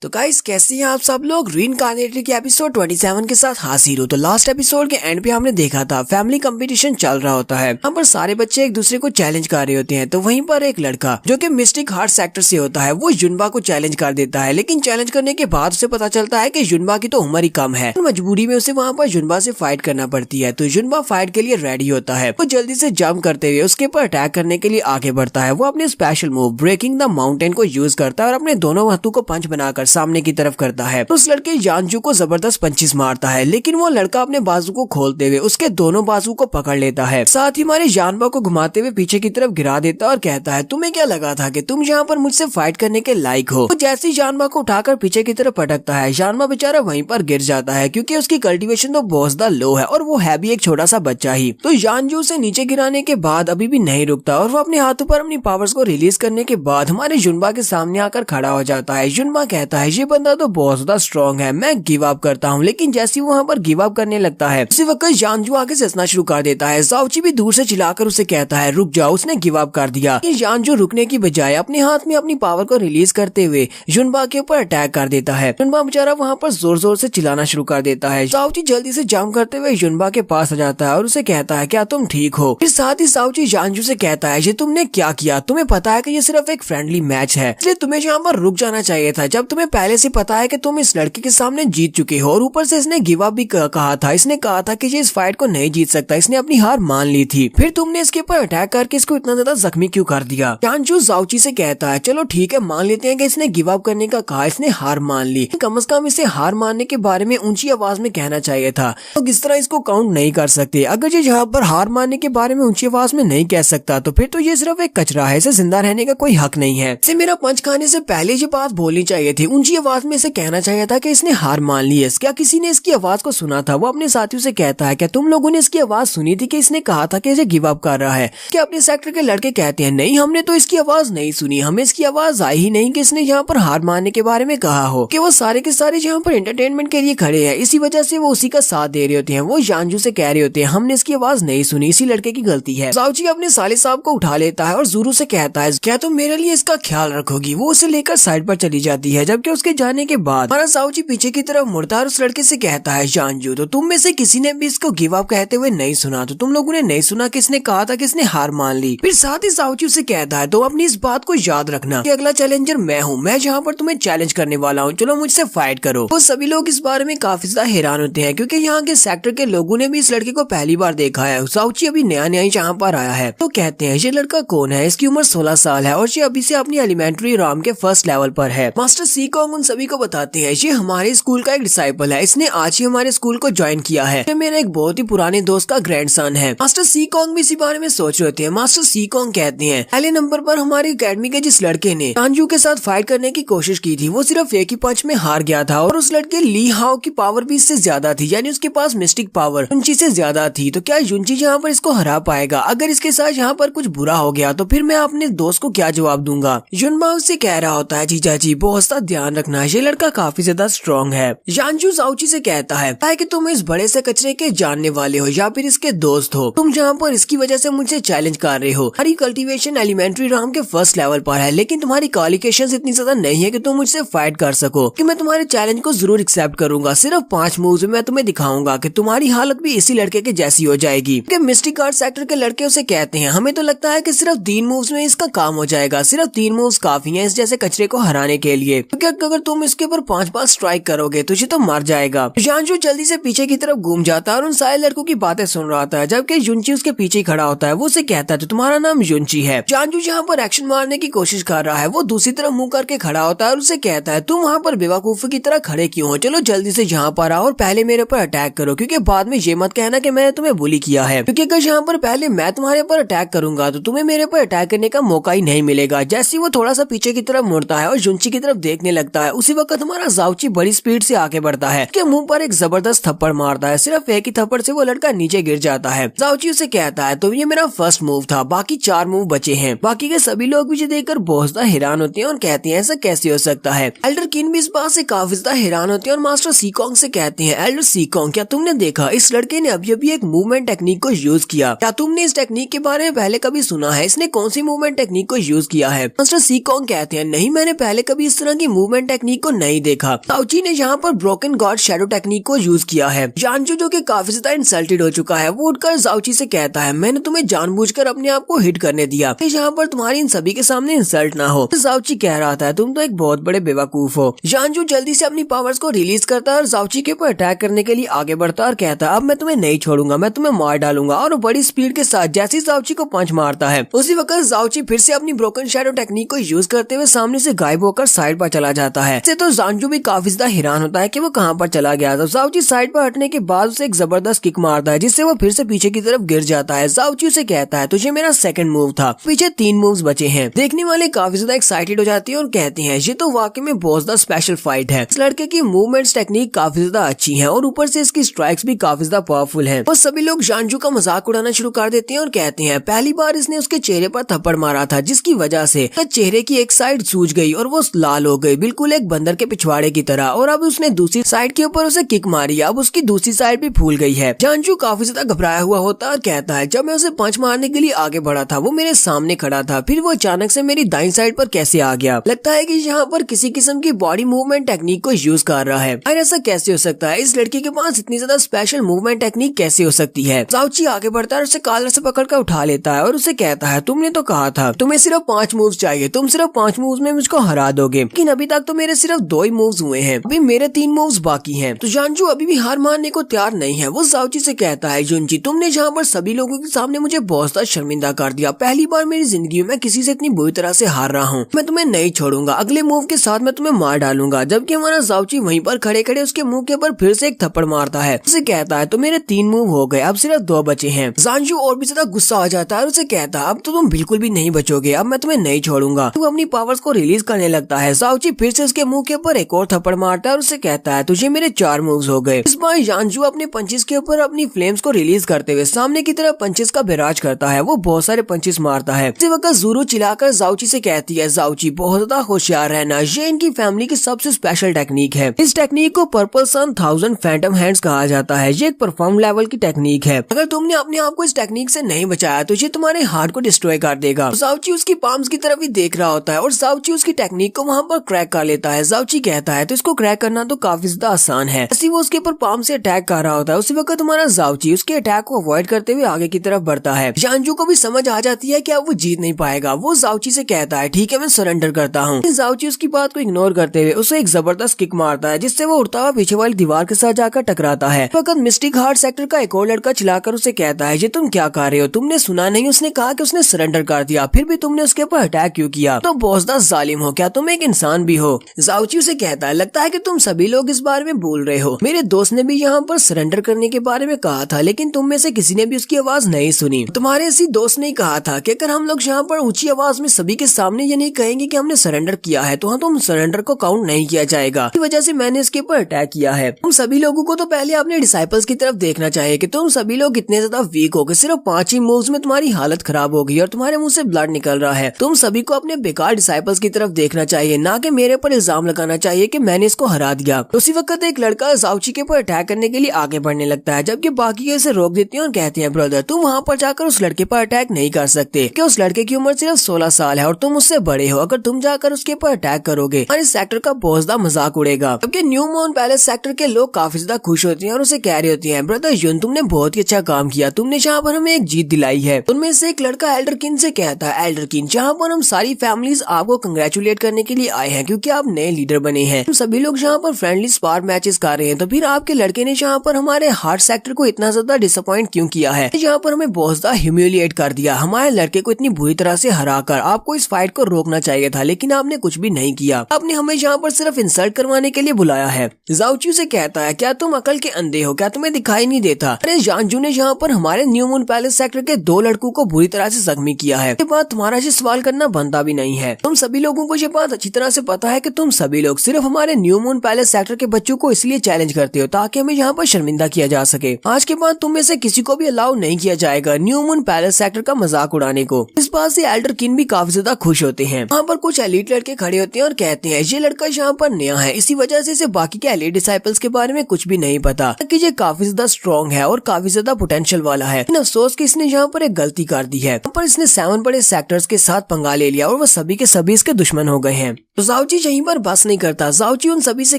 तो गाइस कैसे हैं आप सब लोग। रीइंकार्नेटेड के एपिसोड 27 के साथ हाजिर हो। तो लास्ट एपिसोड के एंड पे हमने देखा था फैमिली कंपटीशन चल रहा होता है। यहाँ पर सारे बच्चे एक दूसरे को चैलेंज कर रहे होते हैं। तो वहीं पर एक लड़का जो कि मिस्टिक हार्ट सेक्टर से होता है वो युनबा को चैलेंज कर देता है। लेकिन चैलेंज करने के बाद उसे पता चलता है कि युनबा की तो उम्र ही कम है। मजबूरी में उसे वहाँ पर युनबा से फाइट करना पड़ती है। तो युनबा फाइट के लिए रेडी होता है। वो जल्दी से जंप करते हुए उसके ऊपर अटैक करने के लिए आगे बढ़ता है। वो अपने special move breaking the mountain को यूज करता है और अपने दोनों हाथों को पंच बनाकर सामने की तरफ करता है। तो उस लड़के यांजू को जबरदस्त पंचिस मारता है। लेकिन वो लड़का अपने बाजू को खोलते हुए उसके दोनों बाजू को पकड़ लेता है। साथ ही हमारे जानबा को घुमाते हुए पीछे की तरफ गिरा देता है और कहता है तुम्हें क्या लगा था कि तुम यहाँ पर मुझसे फाइट करने के लायक हो। तो जैसे ही जानबा को उठाकर पीछे की तरफ पटकता है, जानबा बेचारा वहीं पर गिर जाता है क्योंकि उसकी कल्टीवेशन तो बहुत ज्यादा लो है और वो है भी एक छोटा सा बच्चा ही। तो यांजू से नीचे गिराने के बाद अभी भी नहीं रुकता और वो अपने हाथों पर अपनी पावर्स को रिलीज करने के बाद हमारे युनबा के सामने आकर खड़ा हो जाता है। युनबा कहता है ये बंदा तो बहुत ज्यादा स्ट्रॉन्ग है, मैं गिव अप करता हूँ। लेकिन जैसे ही वहाँ पर गिव अप करने लगता है उसी वक्त यांजू आगे से हंसना शुरू कर देता है। जाओची भी दूर से चिल्लाकर उसे कहता है रुक जाओ, उसने गिव अप कर दिया। यांजू रुकने की बजाय अपने हाथ में अपनी पावर को रिलीज करते हुए युनबा के ऊपर अटैक कर देता है। युनबा बेचारा वहाँ पर जोर जोर से चिल्लाना शुरू कर देता है। जाओची जल्दी से जंप करते हुए युनबा के पास आ जाता है और उसे कहता है क्या तुम ठीक हो। फिर साथ ही जाओची यांजू से कहता है ये तुमने क्या किया, तुम्हें पता है कि ये सिर्फ एक फ्रेंडली मैच है, इसलिए तुम्हें यहाँ पर रुक जाना चाहिए था जब तुम्हें पहले से पता है कि तुम इस लड़के के सामने जीत चुके हो। और ऊपर से इसने गिव अप भी कहा था, इसने कहा था कि ये इस फाइट को नहीं जीत सकता, इसने अपनी हार मान ली थी। फिर तुमने इसके ऊपर अटैक करके इसको इतना ज्यादा जख्मी क्यों कर दिया। यांजू जाओची से कहता है चलो ठीक है मान लेते हैं कि इसने गिव अप करने का कहा, इसने हार मान ली, कम से कम इसे हार मानने के बारे में ऊंची आवाज में कहना चाहिए था। तो इस तरह इसको काउंट नहीं कर सकते। अगर ये यहाँ पर हार मानने के बारे में ऊंची आवाज में नहीं कह सकता तो फिर तो ये सिर्फ एक कचरा है, इसे जिंदा रहने का कोई हक नहीं है। इसे मेरा पंच खाने से पहले ये बात बोलनी चाहिए थी, ऊंची आवाज में इसे कहना चाहिए था कि इसने हार मान ली है। क्या किसी ने इसकी आवाज को सुना था। वो अपने साथियों से कहता है क्या तुम लोगों ने इसकी आवाज सुनी थी कि इसने कहा था कि इसे गिव अप कर रहा है। क्या अपने सेक्टर के लड़के कहते हैं नहीं हमने तो इसकी आवाज नहीं सुनी, हमें इसकी आवाज आई ही नहीं कि इसने यहाँ पर हार मानने के बारे में कहा हो। कि वो सारे के सारे यहाँ पर एंटरटेनमेंट के लिए खड़े हैं, इसी वजह से वो उसी का साथ दे रहे होते हैं। वो यांजू से कह रहे होते हैं हमने इसकी आवाज नहीं सुनी, इसी लड़के की गलती है। जाओची अपने साले साहब को उठा लेता है और ज़ूरू से कहता है क्या तुम मेरे लिए इसका ख्याल रखोगी। वो उसे लेकर साइड पर चली जाती है। जबकि उसके जाने के बाद हमारा जाओची पीछे की तरफ मुड़ता है और उस लड़के से कहता है यांजू तो तुम में से किसी ने भी इसको गिव अप कहते हुए नहीं सुना, तो तुम लोगों ने नहीं सुना कि इसने कहा था कि इसने हार मान ली। फिर साथ ही जाओची उसे कहता है तो अपनी इस बात को याद रखना कि अगला चैलेंजर मैं हूँ, मैं यहाँ पर तुम्हें चैलेंज करने वाला हूँ, चलो मुझसे फाइट करो। वो सभी लोग इस बारे में काफी ज्यादा हैरान होते हैं क्योंकि यहाँ के सेक्टर के लोगों ने भी इस लड़के को पहली बार देखा है। जाओची अभी नया नया यहाँ पर आया है। तो कहते हैं ये लड़का कौन है, इसकी उम्र 16 साल है और ये अभी से अपनी एलिमेंट्री राम के फर्स्ट लेवल पर है। मास्टर सी कॉन्ग उन सभी को बताते हैं ये हमारे स्कूल का एक डिसाइपल है, इसने आज ही हमारे स्कूल को ज्वाइन किया है, ये मेरा एक बहुत ही पुराने दोस्त का ग्रैंडसन है। मास्टर सी कॉन्ग भी इसी बारे में सोच रहे हैं। मास्टर सी कॉन्ग कहते हैं पहले नंबर पर हमारी अकेडमी के जिस लड़के ने यांजू के साथ फाइट करने की कोशिश की थी वो सिर्फ एक ही पंच में हार गया था और उस लड़के ली हाओ की पावर भी इससे ज्यादा थी, यानी उसके पास मिस्टिक पावर युनची से ज्यादा थी। तो क्या युनची यहाँ पर इसको हरा पाएगा। अगर इसके साथ यहाँ पर कुछ बुरा हो गया तो फिर मैं अपने दोस्त को क्या जवाब दूंगा। युनबा उससे कह रहा होता है जीजा जी बहुत सा ध्यान रखना, ये लड़का काफी ज्यादा स्ट्रॉन्ग है। यांजू जाओची से कहता है कि तुम इस बड़े से कचरे के जानने वाले हो या फिर इसके दोस्त हो, तुम जहाँ पर इसकी वजह से मुझसे चैलेंज कर रहे हो। हमारी कल्टीवेशन एलिमेंट्री राम के फर्स्ट लेवल पर है लेकिन तुम्हारी क्वालिफिकेशंस इतनी ज्यादा नहीं है कि तुम मुझसे फाइट कर सको। कि मैं तुम्हारे चैलेंज को जरूर एक्सेप्ट करूंगा, सिर्फ 5 मूव्स में मैं तुम्हें दिखाऊंगा कि तुम्हारी हालत भी इसी लड़के के जैसी हो जाएगी। कि मिस्टिक हार्ट सेक्टर के लड़के उसे कहते हैं हमें तो लगता है कि सिर्फ 3 मूव्स में इसका काम हो जाएगा, सिर्फ 3 मूव्स काफी हैं इस जैसे कचरे को हराने के लिए। क्योंकि अगर तुम इसके ऊपर 5 बार स्ट्राइक करोगे तो ये तो मर जाएगा। यांजू जल्दी से पीछे की तरफ घूम जाता है और उन सारे लड़कों की बातें सुन रहा था जबकि युनची उसके पीछे खड़ा होता है। वो उसे कहता है तो तुम्हारा नाम युनची है। यांजू जहाँ पर एक्शन मारने की कोशिश कर रहा है वो दूसरी तरफ मुंह करके खड़ा होता है और उसे कहता है तुम वहाँ पर बेवकूफ की तरह खड़े क्यों हो, चलो जल्दी से यहाँ पर आओ और पहले मेरे पर अटैक करो क्योंकि बाद में ये मत कहना कि मैंने तुम्हें बुली किया है। क्योंकि अगर यहाँ पर पहले मैं तुम्हारे पर अटैक करूंगा तो तुम्हें मेरे पर अटैक करने का मौका ही नहीं मिलेगा। जैसे वो थोड़ा सा पीछे की तरफ मुड़ता है और युनची की तरफ देखने लगता है उसी वक्त हमारा जाओची बड़ी स्पीड से आगे बढ़ता है कि मुंह पर एक जबरदस्त थप्पड़ मारता है। सिर्फ एक ही थप्पड़ से वो लड़का नीचे गिर जाता है। जाओची उसे कहता है तो ये मेरा फर्स्ट मूव था, बाकी 4 मूव बचे हैं। बाकी के सभी लोग भी देखकर बहुत ज्यादा हैरान होते हैं और कहते हैं ऐसा कैसे हो सकता है। एल्डर किन भी इस बात से काफी ज्यादा हैरान होते हैं और मास्टर सी कॉन्ग से कहते हैं एल्डर सी कॉन्ग क्या तुमने देखा इस लड़के ने अभी अभी एक मूवमेंट टेक्निक को यूज किया, क्या तुमने इस टेक्निक के बारे में पहले कभी सुना है, इसने कौन सी मूवमेंट टेक्निक को यूज किया है। मास्टर सी कॉन्ग कहते हैं नहीं मैंने पहले कभी इस तरह की मूवमेंट टेक्निक को नहीं देखा। जाओची ने यहाँ पर ब्रोकन गॉड शैडो टेक्निक को यूज किया है। जानजू जो कि काफी ज्यादा इंसल्टेड हो चुका है, वो उठकर जाओची से कहता है, मैंने तुम्हें जानबूझकर अपने आप को हिट करने दिया यहाँ पर तुम्हारी इन सभी के सामने इंसल्ट ना हो। जाओची कह रहा था, तुम तो एक बहुत बड़े बेवकूफ हो। जानजू जल्दी से अपनी पावर्स को रिलीज करता है और जाओची के ऊपर अटैक करने के लिए आगे बढ़ता है और कहता है, अब मैं तुम्हें नहीं छोड़ूंगा, मैं तुम्हें मार डालूंगा। और बड़ी स्पीड के साथ जैसे ही जाओची को पंच मारता है, उसी वक्त जाओची फिर से अपनी ब्रोकन शैडो टेक्निक को यूज करते हुए सामने से गायब होकर साइड पर चला जाता है। इससे तो जानजू भी काफी ज्यादा हैरान होता है कि वो कहाँ पर चला गया था। जाओची साइड पर हटने के बाद उसे एक जबरदस्त किक मारता है, जिससे वो फिर से पीछे की तरफ गिर जाता है। जाओची उसे कहता है, तुझे मेरा सेकंड मूव था, पीछे 3 मूव्स बचे हैं। देखने वाले काफी ज्यादा एक्साइटेड हो जाते हैं और कहते हैं, ये तो वाकई में बहुत ज्यादा स्पेशल फाइट है। इस लड़के की मूवमेंट्स टेक्निक काफी ज्यादा अच्छी है और ऊपर से इसकी स्ट्राइक्स भी काफी ज्यादा पावरफुल है। और सभी लोग जानजू का मजाक उड़ाना शुरू कर देते हैं और कहते हैं, पहली बार इसने उसके चेहरे पर थप्पड़ मारा था, जिसकी वजह से चेहरे की एक साइड सूज गई और वो लाल हो गई, बिल्कुल एक बंदर के पिछवाड़े की तरह। और अब उसने दूसरी साइड के ऊपर उसे किक मारी, अब उसकी दूसरी साइड भी फूल गई है। जानजू काफी ज्यादा घबराया हुआ होता है और कहता है, जब मैं उसे पंच मारने के लिए आगे बढ़ा था, वो मेरे सामने खड़ा था, फिर वो अचानक से मेरी दाईं साइड पर कैसे आ गया? लगता है कि यहाँ पर किसी किस्म की बॉडी मूवमेंट टेक्निक को यूज कर रहा है। और ऐसा कैसे हो सकता है? इस लड़के के पास इतनी ज्यादा स्पेशल मूवमेंट टेक्निक कैसे हो सकती है? जाओची आगे बढ़ता है और उसे कॉलर से पकड़कर उठा लेता है और उसे कहता है, तुमने तो कहा था तुम्हें सिर्फ 5 मूव्स चाहिए, तुम सिर्फ 5 मूव्स में मुझको हरा दोगे, लेकिन अभी तक तो मेरे सिर्फ 2 ही मूव्स हुए हैं, अभी मेरे 3 मूव्स बाकी हैं। तो जानजू अभी भी हार मानने को तैयार नहीं है। वो जाओची से कहता है, जुनजी तुमने जहाँ पर सभी लोगों के सामने मुझे बहुत ज्यादा शर्मिंदा कर दिया, पहली बार मेरी जिंदगी में किसी से इतनी बुरी तरह से हार रहा हूँ, मैं तुम्हें नहीं छोड़ूंगा, अगले मूव के साथ मैं तुम्हें मार डालूंगा। जबकि हमारा जाओची वहीं पर खड़े खड़े उसके मुंह के ऊपर फिर से एक थप्पड़ मारता है। उसे कहता है, तो मेरे 3 मूव हो गए, अब सिर्फ 2 बचे हैं। जानजू और भी ज्यादा गुस्सा आ जाता है और उसे कहता है, अब तो तुम बिल्कुल भी नहीं बचोगे, अब मैं तुम्हें नहीं छोड़ूंगा। तू अपनी पावर्स को रिलीज करने लगता है। जाओची फिर से उसके मुंह के ऊपर एक और थप्पड़ मारता है और उसे कहता है, तुझे मेरे 4 मूव्स हो गए। इस बार जानजू अपने पंचेस के ऊपर अपनी फ्लेम्स को रिलीज करते हुए सामने की तरफ पंचेस का बिराज करता है। वो बहुत सारे पंचेस मारता है। इसी वक्त ज़ूरू चिल्लाकर जाओची से कहती है, जाओची बहुत ज्यादा होशियार रहना, ये इनकी फैमिली की सबसे स्पेशल टेक्निक है। इस टेक्निक को पर्पल सन 1000 फैंटम हैंड्स कहा जाता है। ये एक परफॉर्म लेवल की टेक्निक है। अगर तुमने अपने आप को इस टेक्निक से नहीं बचाया तो ये तुम्हारे हार्ट को डिस्ट्रॉय कर देगा। जाओची उसकी पाम्स की तरफ ही देख रहा होता है और जाओची उसकी टेक्निक को वहाँ पर क्रैक कर लेता है। जाओची कहता है, तो इसको क्रैक करना तो काफी ज्यादा आसान है। ऐसे वो उसके ऊपर पाम से अटैक कर रहा होता है। उसी वक्त हमारा जाओची उसके अटैक को अवॉइड करते हुए आगे की तरफ बढ़ता है। जानजू को भी समझ आ जाती है कि अब वो जीत नहीं पाएगा। वो जाओची से कहता है, ठीक है मैं सरेंडर करता हूँ। जाओची उसकी बात को इग्नोर करते हुए उसे एक जबरदस्त किक मारता है, जिससे वो उड़ता हुआ पीछे वाली दीवार के साथ जाकर टकराता है। वक्त मिस्टिक हार्ट सेक्टर का एक और लड़का चिल्लाकर उसे कहता है, ये तुम क्या कर रहे हो? तुमने सुना नहीं? उसने कहा कि उसने सरेंडर कर दिया, फिर भी तुमने उसके ऊपर अटैक क्यों किया? तो बहुत ज्यादा जालिम हो, क्या तुम एक इंसान भी हो? जाओची उसे कहता है, लगता है कि तुम सभी लोग इस बारे में बोल रहे हो। मेरे दोस्त ने भी यहाँ पर सरेंडर करने के बारे में कहा था, लेकिन तुम में से किसी ने भी उसकी आवाज नहीं सुनी। तुम्हारे इसी दोस्त ने कहा था कि अगर हम लोग यहाँ पर ऊंची आवाज में सभी के सामने ये नहीं कहेंगे कि हमने सरेंडर किया है तो हाँ, तुम सरेंडर को काउंट नहीं किया जाएगा। इस वजह से मैंने इसके ऊपर अटैक किया है। तुम सभी लोगों को तो पहले अपने डिसाइपल्स की तरफ देखना चाहिए कि तुम सभी लोग इतने ज्यादा वीक हो गए, सिर्फ 5 ही मूव्स में तुम्हारी हालत खराब हो गई और तुम्हारे मुंह से ब्लड निकल रहा है। तुम सभी को अपने बेकार डिसाइपल्स की तरफ देखना चाहिए, ना कि मेरे पर इल्जाम लगाना चाहिए कि मैंने इसको हरा दिया। उसी वक्त एक लड़का जाओची के ऊपर अटैक करने के लिए आगे बढ़ने लगता है, जबकि बाकी इसे रोक देते हैं और कहते हैं, ब्रदर तुम वहाँ पर जाकर उस लड़के पर अटैक नहीं कर सकते, कि उस लड़के की उम्र सिर्फ 16 साल है और तुम उससे बड़े हो। अगर तुम जाकर उसके ऊपर अटैक करोगे हमारे सेक्टर का बहुत ज्यादा मजाक उड़ेगा। जबकि न्यू मून पैलेस सेक्टर के लोग काफी ज्यादा खुश होते हैं और उसे कह रहे होते हैं, ब्रदर यून तुमने बहुत ही अच्छा काम किया, तुमने जहाँ पर हमें एक जीत दिलाई है। उनमें से एक लड़का एल्डर किन से कहता है, एल्डर किन जहाँ पर हम सारी फैमिलीज आपको कंग्रेचुलेट करने के लिए आए हैं क्योंकि आप नए लीडर बने हैं। हम सभी लोग जहाँ पर फ्रेंडली स्पार मैचेस कर रहे हैं, तो फिर आपके लड़के ने जहाँ पर हमारे हार्ट सेक्टर को इतना ज्यादा डिसअपॉइंट क्यों किया है, जहाँ पर हमें बहुत ज्यादा ह्यूमिलिएट कर दिया। हमारे लड़के को इतनी बुरी तरह से हराकर आपको इस फाइट को रोकना चाहिए था, लेकिन आपने कुछ भी नहीं किया। आपने हमें यहाँ पर सिर्फ इंसल्ट करवाने के लिए बुलाया है। जाओची से कहता है, क्या तुम अकल के अंधे हो? क्या तुम्हें दिखाई नहीं देता? अरे जानजू ने यहाँ पर हमारे न्यू मून पैलेस सेक्टर के 2 लड़कों को बुरी तरह से जख्मी किया है। ये बात तुम्हारा से सवाल करना बनता भी नहीं है। तुम सभी लोगों को ये बात अच्छी तरह से पता है कि तुम सभी लोग सिर्फ हमारे न्यू मून पैलेस सेक्टर के बच्चों को इसलिए चैलेंज करते हो ताकि हमें यहाँ पर शर्मिंदा किया जा सके। आज के बाद तुम में से किसी को भी अलाउ नहीं किया जाएगा न्यू मून पैलेस सेक्टर का मजाक उड़ाने को। इस बात से एल्डर किन भी काफी ज्यादा खुश होते हैं। वहाँ पर कुछ एलीट लड़के खड़े होते हैं और कहते हैं, ये लड़का यहाँ पर नया है, इसी वजह से इसे बाकी के एलीट डिसाइपल्स के बारे में कुछ भी नहीं पता कि ये काफी ज्यादा स्ट्रॉन्ग है और काफी ज्यादा पोटेंशियल वाला है। लेकिन अफसोस कि इसने यहाँ पर एक गलती कर दी है। यहाँ पर इसने 7 बड़े सेक्टर्स के साथ पंगा ले लिया और वो सभी के सभी इसके दुश्मन हो गए हैं। तो जाओची जाओची यहीं पर बस नहीं करता। जाओची उन सभी से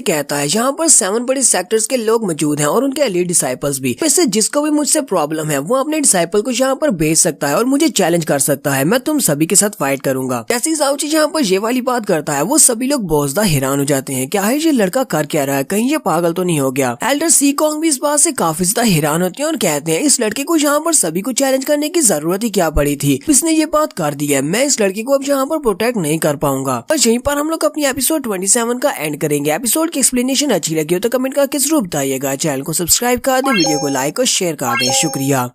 कहता है यहाँ पर 7 बड़े सेक्टर्स के लोग मौजूद हैं और उनके एलीट डिसाइपल्स भी। वैसे जिसको भी मुझसे प्रॉब्लम है वो अपने डिसाइपल को यहाँ पर भेज सकता है और मुझे चैलेंज कर सकता है। मैं तुम सभी के साथ फाइट करूंगा। जैसे ही जाओची यहाँ पर ये वाली बात करता है वो सभी लोग बहुत हैरान हो जाते हैं। क्या है ये लड़का कर क्या रहा है, कहीं ये पागल तो नहीं हो गया। एल्डर सीकोंग भी इस बात से काफी ज्यादा हैरान होते हैं और कहते हैं इस लड़के को यहाँ पर सभी को चैलेंज करने की जरूरत ही क्या पड़ी थी। इसने ये बात कर दी है, मैं इस लड़के को अब यहाँ पर प्रोटेक्ट नहीं कर पाऊंगा। और यहीं पर हम लोग अपनी एपिसोड 27 का एंड करेंगे। एपिसोड की एक्सप्लेनेशन अच्छी लगी हो तो कमेंट करके जरूर बताइएगा। चैनल को सब्सक्राइब कर दे, वीडियो को लाइक और शेयर कर दे। शुक्रिया।